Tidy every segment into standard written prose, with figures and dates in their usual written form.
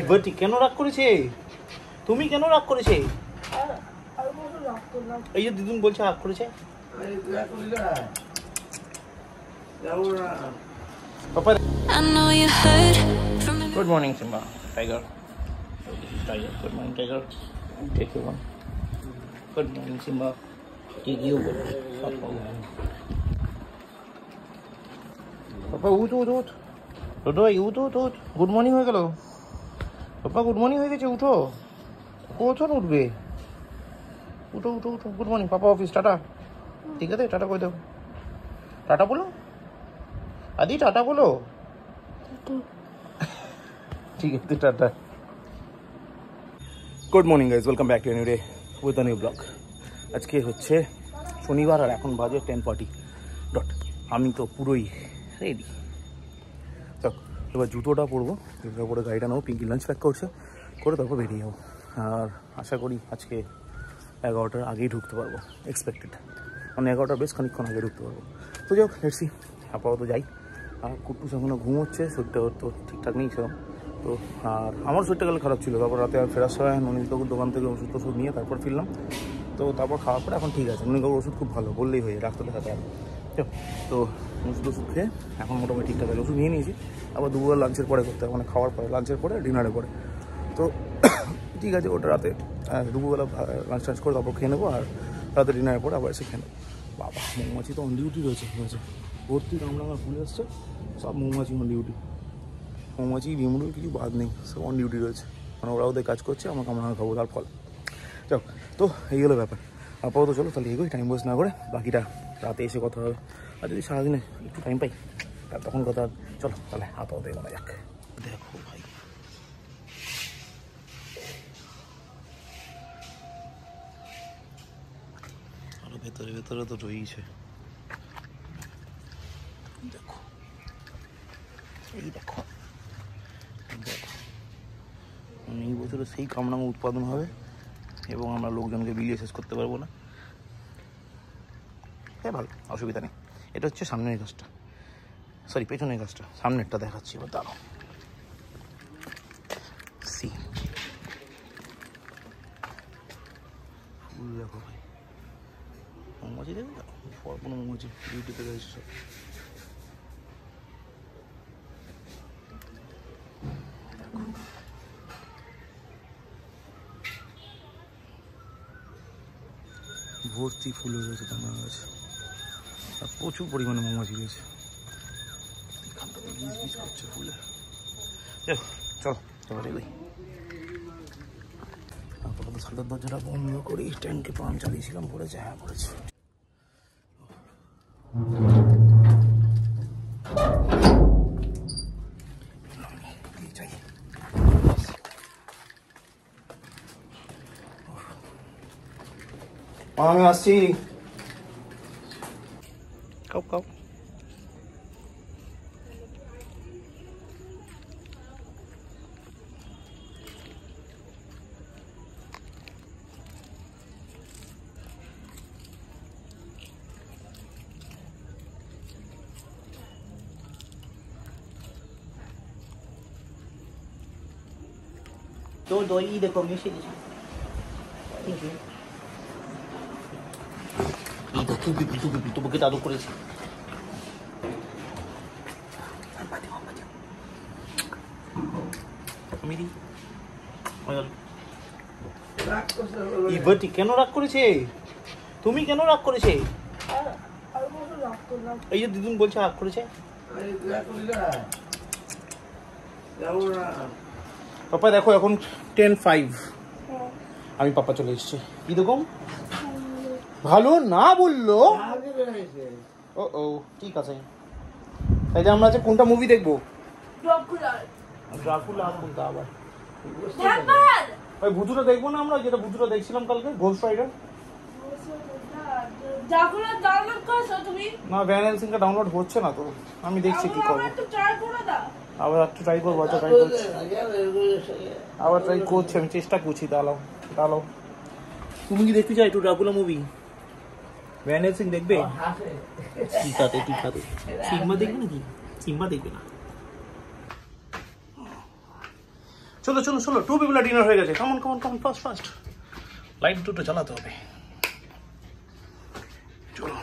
ইভাটি কেন রাগ করেছে? তুমি কেন রাগ করেছে? এই যে দিদুন বলছে রাগ করেছে। Good morning Simba tiger. Good morning, Tiger. Take you one. Good morning, Simba. Take you one. Papa, ut. Dodo, ut. Good morning হয়ে গেল। Papa, good morning হয়ে গেছে, উঠো। কখন উঠবে? উঠো। Good morning, Papa office, tata. ঠিক আছে, টাটা কই দাও। টাটা বলো। আদি টাটা বলো। ঠিক আছে, tata. Good morning guys, welcome back to a new day with a new blog. আজকে হচ্ছে শনিবার আর এখন বাজে 10:40 ডট। আমি তো পুরোই রেডি। তো এবার জুতোটা পরবো, জুতোটা পরে গাড়িটা নেবো। পিঙ্কি লাঞ্চ প্যাক করছে, করে তারপর বেরিয়ে যাবো। আর আশা করি আজকে 11টার আগেই ঢুকতে পারবো, এক্সপেক্টেড। মানে 11টার বেশ খানিকক্ষণ আগে ঢুকতে পারবো। তো যাই হোক, লেটসি। আপাতত যাই। আর কুট্টুস এখনও ঘুম হচ্ছে, শরীরটা তো ঠিকঠাক নেই সেরকম। তো আর আমার শরীরটা গেলে খারাপ ছিল। তারপর রাতে আর ফেরার সময় ননীনবাবুর দোকান থেকে ওষুধ নিয়ে তারপর ফিরলাম। তো তারপর খাওয়ার পরে এখন ঠিক আছে। ননীনবাবুর ওষুধ খুব ভালো, বললেই হয়ে ডাক্তারের সাথে আর। তো ওষুধ খেয়ে এখন মোটামুটি ঠিকঠাক আছে। ওষুধ নিয়ে নিয়েছি, আবার দুপুর লাঞ্চের পরে করতে হবে, মানে খাওয়ার পরে, লাঞ্চের পরে, ডিনারের পরে। তো ঠিক আছে, ওটা রাতে দুপুরবেলা লাঞ্চ করে তারপর খেয়ে নেবো। আর রাতে ডিনারের পরে আবার এসে খেয়ে নেবো। বাবা, মৌমাছি তো অন ডিউটি রয়েছে। ভর্তি কামড়াঙা ফুলে আসছে, সব মৌমাছি অন ডিউটি। মৌমাছি বিমুড়ের কিছু বাদ নেই, সব অন ডিউটি রয়েছে। মানে ওরা ওদের কাজ করছে, আমাকে আমরা খাবো তার ফল। যাক, তো এই হলো ব্যাপার। আপাতত চলো তাহলে এগোই, টাইম ওয়েস্ট না করে। বাকিটা রাতে এসে কথা হবে। আর যদি সারাদিনে একটু টাইম পাই তখন কথা হবে। চলো তাহলে আপাতত এগোনো যাক। দেখো ভাই, আরো ভেতরে তো রয়েছে। দেখো, এই দেখো এই বছরে সেই কামরাঙা উৎপাদন হবে এবং আমরা লোকজনকে বিলিয়ে শেষ করতে পারবো না। হ্যাঁ, ভালো, অসুবিধা নেই। এটা হচ্ছে সামনের গাছটা, সরি পেছনের গাছটা, সামনেরটা দেখাচ্ছি এবার, দাঁড়াও। সি ফুল দেখো ভাই, মৌমাছি দেখো, কোনো মৌমাছি ডিউটিতে রয়েছে সব। ভর্তি ফুল হয়ে গেছে কামরাঙা গাছে, আর প্রচুর পরিমাণে মৌমাছি রয়েছে। এখান থেকে গিজ করছে ফুলে। চল এগোই। আপাতত সালের দরজাটা বন্ধ করি। ট্যাঙ্কে পাম্প চালিয়েছিলাম, পড়েছে। হ্যাঁ, পড়েছে। আমি আসছি। কাউ তো এই দেখো, আমি এসে গেছি। তোমাকে দাদু করেছি। ইভাটি কেন রাগ করেছে? তুমি কেন রাগ করেছে? এই যে দিদুন বলছে রাগ করেছে। পাপা দেখো, এখন 10:05। আমি পাপা চলে এসেছি। কিরকম ভালো না বললো? ও ঠিক আছে। তাইলে আমরা আজকে কোনটা মুভি দেখবো? ড্রাকুলা কোনটা আবার? ওই ভূতুটা দেখবো না আমরা, যেটা ভূতুটা দেখছিলাম কালকে, ঘোস্ট রাইডার। ড্রাকুলা ডাউনলোড করেছো তুমি? না, ভ্যান হেলসিংটা ডাউনলোড হচ্ছে না তো, আমি দেখছি কি করব। আবার একটু ট্রাই করবো। আবার ট্রাই করছি, আমি চেষ্টা করছি। দাঁড়াও, তুমি কি দেখতে চাই একটু ড্রাকুলা মুভি? ভ্যান হেলসিং দেখবে? টিকাতে সিম্বা দেখবে নাকি? সিম্বা দেখবে না। চলো চলো চলো, 2 পিপল ডিনার হয়ে গেছে। Come on come on come on, fast fast. Light দুটো জ্বালাতে হবে। চলো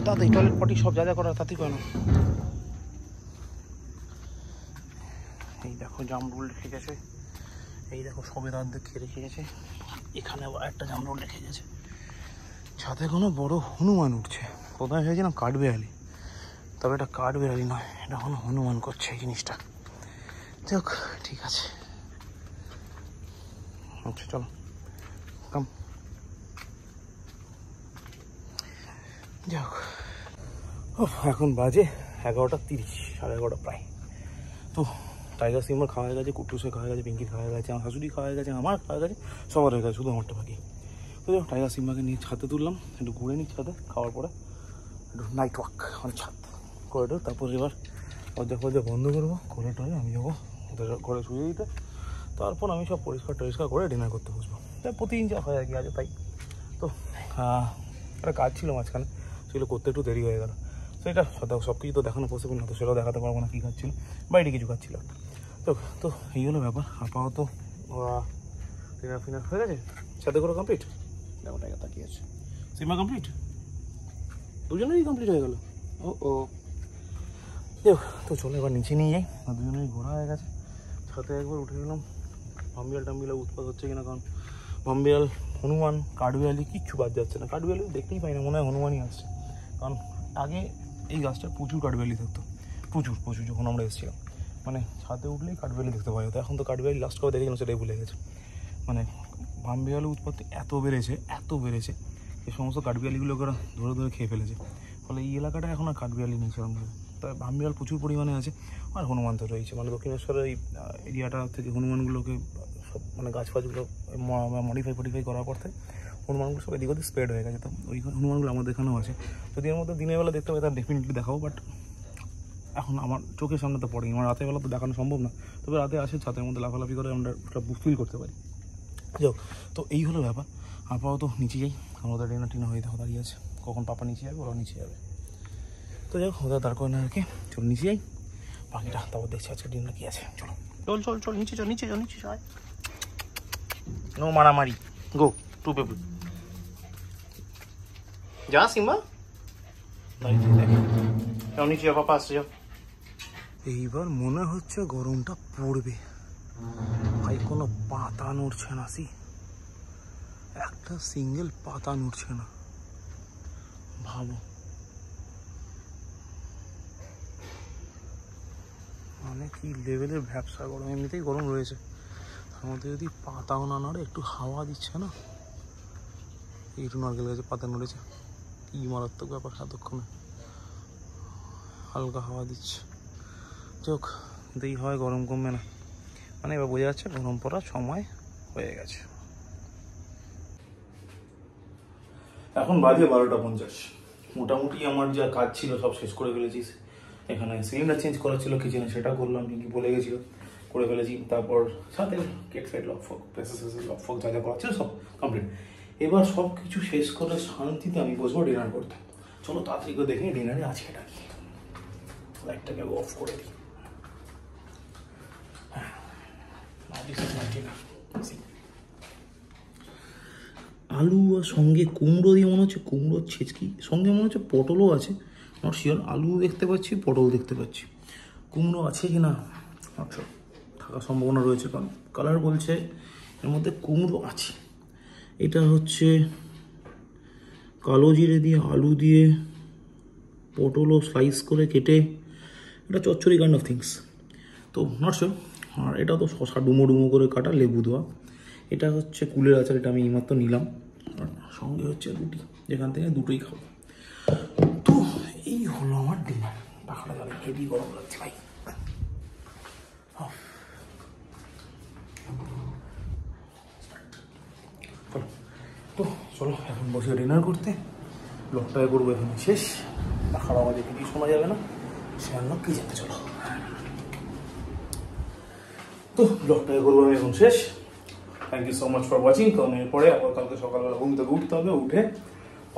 তাড়াতাড়ি টয়লেট পটি সব যা যা করার তাড়াতাড়ি করে না। এই দেখো জামরুল রেখে গেছে, এই দেখো সবেদার দেখে রেখে গেছে, এখানে আবার একটা জামরুল রেখে গেছে। ছাদে কোনো বড় হনুমান উঠছে, কোথায় হয়েছিলাম কাঠবেড়ালি, তবে এটা কাঠবেড়ালি নয়, এটা কোনো হনুমান করছে এই জিনিসটা। যাক ঠিক আছে, আচ্ছা চলো কাম। যাক এখন বাজে 11:30, 11:30 প্রায়। তো টাইগার সিম্বার খাওয়া হয়ে গেছে, কুট্টুসে খাওয়া গেছে, পিঙ্কির খাওয়া গেছে, আমার শাশুড়ি খাওয়া গেছে, আমার খাওয়া গেছে, সবার হয়ে গেছে, শুধু আমারটা বাকি। তো টাইগার সিম্বাকে নিয়ে ছাদে তুললাম, একটু ঘুরে নিই ছাদে, খাওয়ার পরে একটু নাইট ওয়াক মানে ছাদ করিডোর। তারপর এবার দরজা বন্ধ করবো, করে টরে আমি যাবো ওদের ঘরে শুয়ে দিতে। তারপর আমি সব পরিষ্কার টরিষ্কার করে ডিনার করতে বসবো। তাই প্রতিদিন যা হয় আর কি, আজ তাই। তো একটা কাজ ছিল মাঝখানে, সেগুলো করতে একটু দেরি হয়ে গেল। তো এটা সব কিছু তো দেখানো পসিবল না, তো সেটাও দেখাতে পারবো না কী কাজ ছিল, বাইরে কিছু কাজ ছিল। তো এই হলো ব্যাপার। আপাতত ডিনার ফিনার হয়ে গেছে, সাথে করে কমপ্লিট। দেখো টাইগার তাকিয়ে আছে, সিনেমা কমপ্লিট, দুজনেরই কমপ্লিট হয়ে গেল। ও দেখ, তো চলো এবার নিচে নিয়ে যাই। দুজনেরই ঘোরা হয়ে গেছে, ছাদে একবার উঠে গেলাম। ভাম্বিয়াল টাম্বিয়াল উৎপাদ হচ্ছে কিনা, কারণ ভাম্বিয়াল, হনুমান, কাঠবিড়ালি কিচ্ছু বাদ যাচ্ছে না। কাঠবিড়ালি দেখতেই পাই না, মনে হয় হনুমানই আসছে। কারণ আগে এই গাছটা প্রচুর কাঠবিড়ালি থাকতো, প্রচুর যখন আমরা এসেছিলাম, মানে ছাদে উঠলেই কাঠবিড়ালি দেখতে পাওয়া যেত। এখন তো কাঠবিড়ালি লাস্ট কবে দেখেছিলাম সেটাই ভুলে গেছে। মানে ভাম্বিয়ালের উৎপত্তি এত বেড়েছে, এই সমস্ত কাঠবিড়ালিগুলোকে ওরা ধরে খেয়ে ফেলেছে। ফলে এই এলাকাটা এখন আর কাঠবিড়ালি নেই সেরকমভাবে। তাই ভাম্বিয়াল প্রচুর পরিমাণে আছে, আর হনুমান তো রয়েছে। মানে দক্ষিণেশ্বরের এই এরিয়াটা থেকে হনুমানগুলোকে সব মানে গাছ ফাছগুলো মডিফাই করার পর থেকে হনুমানগুলো সব এদিক ওদিক স্প্রেড হয়ে গেছে। তো ওই হনুমানগুলো আমাদের এখানেও আছে। যদি এর মধ্যে দিনের বেলা দেখতে পাই তার ডেফিনেটলি দেখাবো, বাট এখন আমার চোখের সামনে তো পড়েনি, আমার রাতের বেলা তো দেখানো সম্ভব না। তবে রাতে আসে ছাদের মধ্যে লাফালাফি করে আমরা ফিল করতে পারি। যাও, তো এই হলো ব্যাপার। আপাতত নিচে যাই, আমাদের ডিনার হয়ে দেখো দাঁড়িয়ে আছে, কখন পাপা নিচে যাবে, ওরা নিচে যাবে। তো যাই হোক, ওদের দাঁড় করে না আর কি, চলো নিচে যাই, বাকিটা তারপর দেখছি আজকে ডিনার কি আছে। চল নিচে চল। নো মারামারি, গো 2 পিপল। যা সিম্বা যাও নিচে, পাপা আসছে যাও। এইবার মনে হচ্ছে গরমটা পড়বে ভাই, কোনো পাতা নড়ছে না, একটা সিঙ্গেল পাতা নড়ছে না, ভাবো। মানে কি লেভেলের ব্যবসা গরম, এমনিতেই গরম রয়েছে, তার মধ্যে যদি পাতাও না নড়ে, একটু হাওয়া দিচ্ছে না, একটু নারকেল গাছে পাতা নড়েছে, কি মারাত্মক ব্যাপার, এতক্ষণে হালকা হাওয়া দিচ্ছে। চোখ দেই হয় গরম কমবে না, মানে এবার বোঝা যাচ্ছে গরম পড়ার সময় হয়ে গেছে। এখন বাজে 12:50, মোটামুটি আমার যা কাজ ছিল সব শেষ করে ফেলেছিস। এখানে সিলিন্ডার চেঞ্জ করা ছিল কিচেনে, সেটা করলাম, কি বলে গেছিলো, করে ফেলেছি। তারপর সাথে কেট ফেট লক ফক যা যা করা ছিল সব কমপ্লিট। এবার সব কিছু শেষ করে শান্তিতে আমি বসবো ডিনার করতে। চলো তাড়াতাড়ি করে দেখে ডিনারে আছে এটা কি। লাইটটাকে অফ করে দিই। আলু আর সঙ্গে কুমড়ো দিয়ে মনে হচ্ছে কুমড়োর ছেচকি, সঙ্গে মনে হচ্ছে পটলও আছে, নট শিওর। আলু দেখতে পাচ্ছি, পটল দেখতে পাচ্ছি, কুমড়ো আছে কি না আচ্ছা থাকার সম্ভাবনা রয়েছে, কারণ কালার বলছে এর মধ্যে কুমড়ো আছে। এটা হচ্ছে কালো জিরে দিয়ে, আলু দিয়ে, পটলও স্লাইস করে কেটে, এটা চচ্চড়ি কাইন্ড অফ থিংস, তো নট শিওর। আর এটা তো শশা ডুমো করে কাটা, লেবু দেওয়া। এটা হচ্ছে কুলের আচার, এটা আমি এইমাত্র নিলাম। আর সঙ্গে হচ্ছে রুটি, যেখান থেকে দুটোই খাবো। তো এই হলো আমার ডিনার। পাখাটা জ্বালে, হেভি গরম লাগছে ভাই। তো চলো এখন বসে ডিনার করতে, ব্লগটাকে করবো এখানে শেষ। খাওয়া আমাদের কিছু শোনা যাবে না, সে আনলো কি যাবে। চলো, তো ব্লগটাকে করবো আমি এখন শেষ। Thank you so much for watching. কারণ এরপরে আবার কালকে সকালবেলা ঘুম থেকে উঠতে হবে, উঠে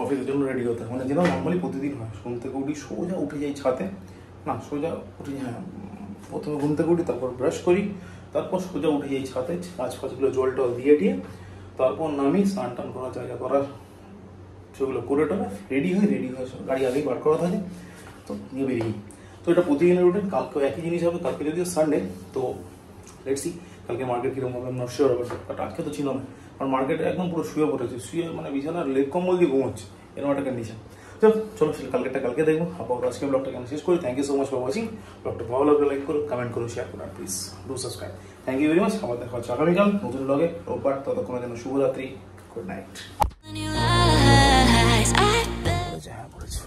অফিসের জন্য রেডি হতে হবে। মানে যেন নর্মালি প্রতিদিন হয়, ঘুম থেকে উঠি সোজা উঠে যাই ছাদে, না সোজা উঠে যাই, হ্যাঁ প্রথমে ঘুম থেকে উঠি, তারপর ব্রাশ করি, তারপর সোজা উঠে যাই ছাদে, গাছ ফাছগুলো জল টল দিয়ে দিয়ে, তারপর নামি স্নান টান করা জায়গা করার সেগুলো করে টোরে রেডি হয়ে গাড়ি আগেই বার করা থাকে, তো নিয়ে বেরিয়ে। তো এটা প্রতিদিনের রুটিন, কালকেও একই জিনিস হবে। কালকে যদিও সানডে, তো লেটস সি কালকে মার্কেট কিরকম হবে, নট শিওর হবে, বাট আজকে তো ছিল না, কারণ মার্কেটে একদম পুরো শুয়ে পড়েছে, শুয়ে মানে বিছানার লেগ কম্বল দিয়ে ঘুমোচ্ছে, এরকম একটা কন্ডিশন। চলো কালকেটা কালকে দেখবো। আপাতত আজকে ব্লগটা কেন শেষ করি। Thank you so much for watching. ব্লগটা ভালো লাগলে লাইক করো, কমেন্ট করো, শেয়ার করো, please do subscribe. Thank you very much. আবার দেখা হচ্ছে আগামীকাল নতুন ব্লগে, রোববার। ততক্ষণের জন্য শুভরাত্রি, গুড নাইট। হ্যাঁ পড়েছে।